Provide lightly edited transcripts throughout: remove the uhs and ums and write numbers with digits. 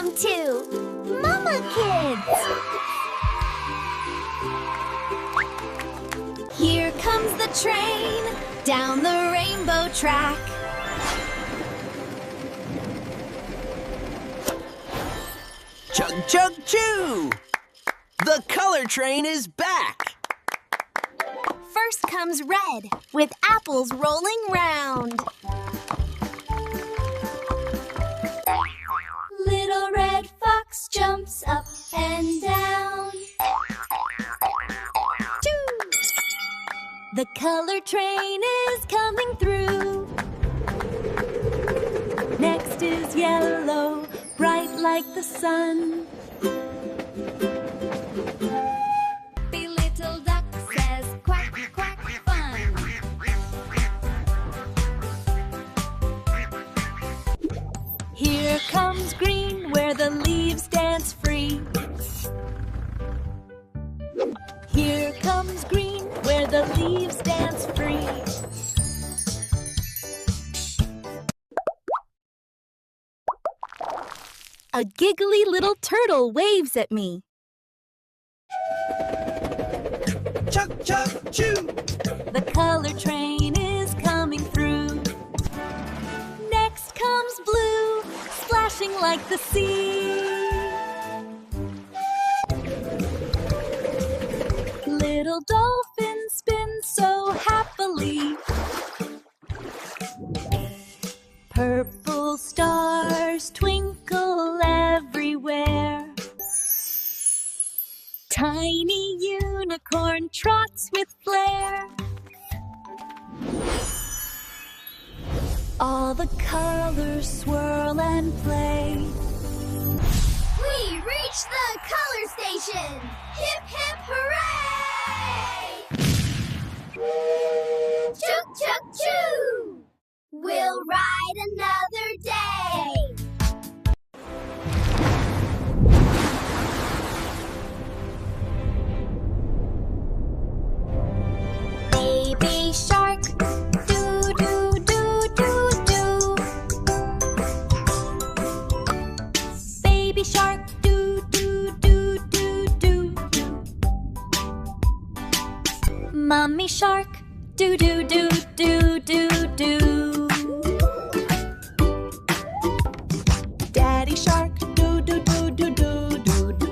Welcome to MummaKids! Here comes the train down the rainbow track. Chug, chug, choo! The color train is back! First comes red, with apples rolling round. Little red fox jumps up and down. Choo! The color train is coming through. Next is yellow, bright like the sun. The little duck says quack, quack, fun. Here comes green, where the leaves dance free. Here comes green, where the leaves dance free. A giggly little turtle waves at me. Chug, chug, choo! The color train is coming through. Next comes blue, splashing like the sea. Little dolphins spin so happily. Purple stars twinkle everywhere. Tiny unicorn trots with flair. All the colors swirl and play. We reached the color station! Hip, hip, hooray! Chug, chug, choo! We'll ride another day! Baby shark, do, do, do, do, do. Baby shark, do, do, do, do, do, do. Mommy shark, do, do, do, do, do, do. Daddy shark, do, do, do, do, do, do, do.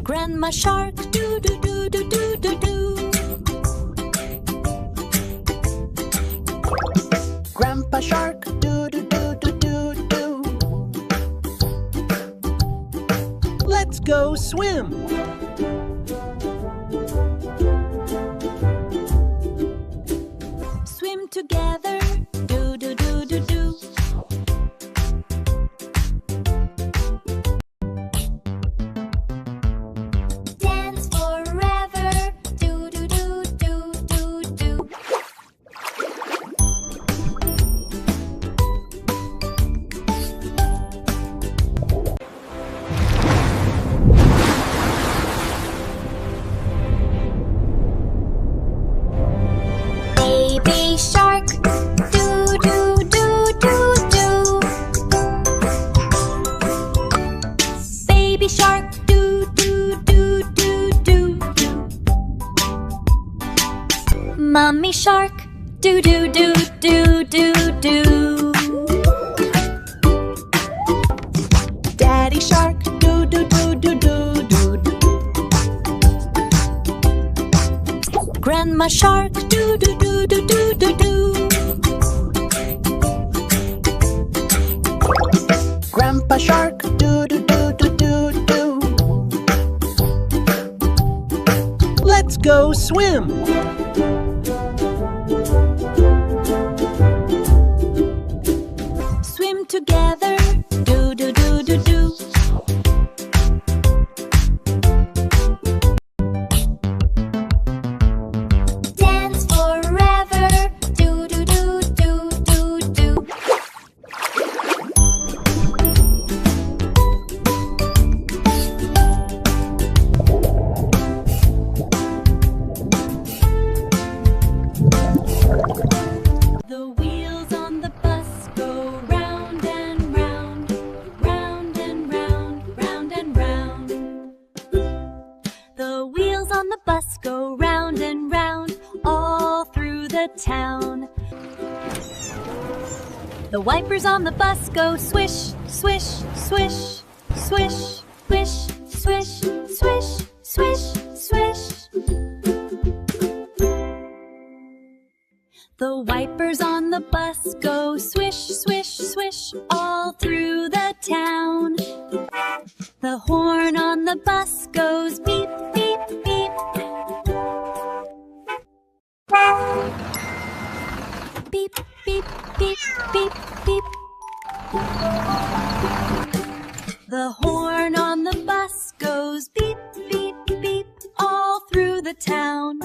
Grandma shark, do, do, do, do, do, do, do. Grandpa shark, do, do, do, do, do, do. Let's go swim! Swim together, do, do, do, do, do. Dance forever, do, do, do, do, do, do. Baby shark, do, do, do, do, do. Baby shark, do, do, do, do, do, do. Mommy shark, do, do, do, do, do, do. Daddy shark, do, do, do, do, do, do, do. Grandma shark, do, do, do, do, do, do, do. Grandpa shark, do, do, do, do, do, do. Let's go swim! Swim together, do, do, do, do, do. Dance forever, do, do, do, do, do, do. The wheels on the bus go round and The wipers on the bus go swish, swish, swish, swish, swish, swish, swish, swish, swish. The wipers on the bus go swish, swish, swish all through the town. The horn on the bus goes beep, beep, beep. Beep, beep, beep, beep, beep. The horn on the bus goes beep, beep, beep all through the town.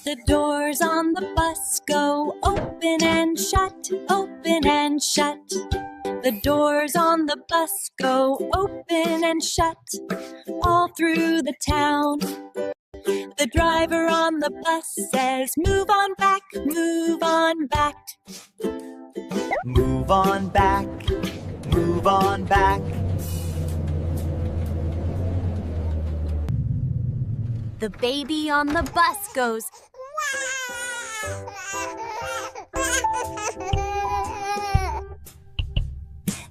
The doors on the bus go open and shut, open and shut. The doors on the bus go open and shut all through the town. The driver on the bus says, move on back, move on back. Move on back, move on back. The baby on the bus goes,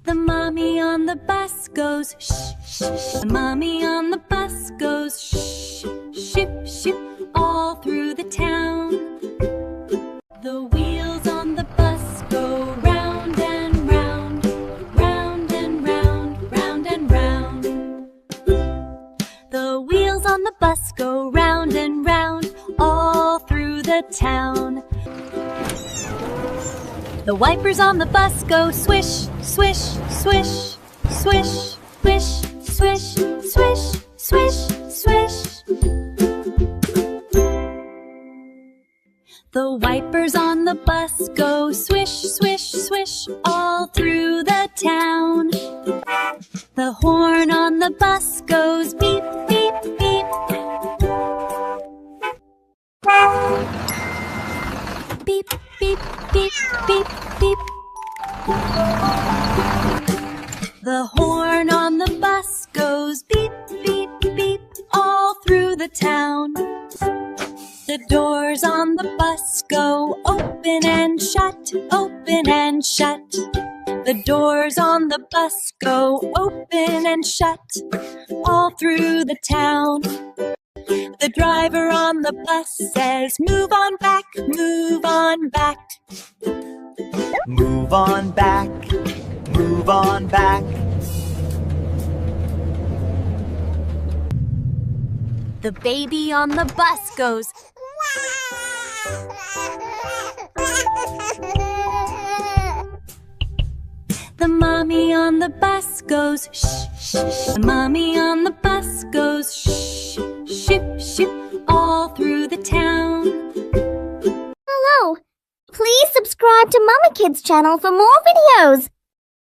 the mommy on the bus goes, shh, shh, shh. The mommy on the bus goes, shh, ship, ship, all through the town. The wheels on the bus go round and round, round and round, round and round. The wheels on the bus go round and round, all through the town. The wipers on the bus go swish, swish, swish, swish, swish, swish, swish, swish, swish. The wipers on the bus go swish, swish, swish all through the town. The horn on the bus goes beep, beep, beep. Beep, beep, beep, beep, beep. The horn on the bus goes beep, beep, beep all through the town. The doors on the bus go open and shut, open and shut. The doors on the bus go open and shut all through the town. The driver on the bus says, move on back, move on back. Move on back, move on back. The baby on the bus goes, the mommy on the bus goes, shh, shh, shh. The mommy on the bus goes, shh, ship, ship, all through the town. Hello! Please subscribe to MummaKids channel for more videos.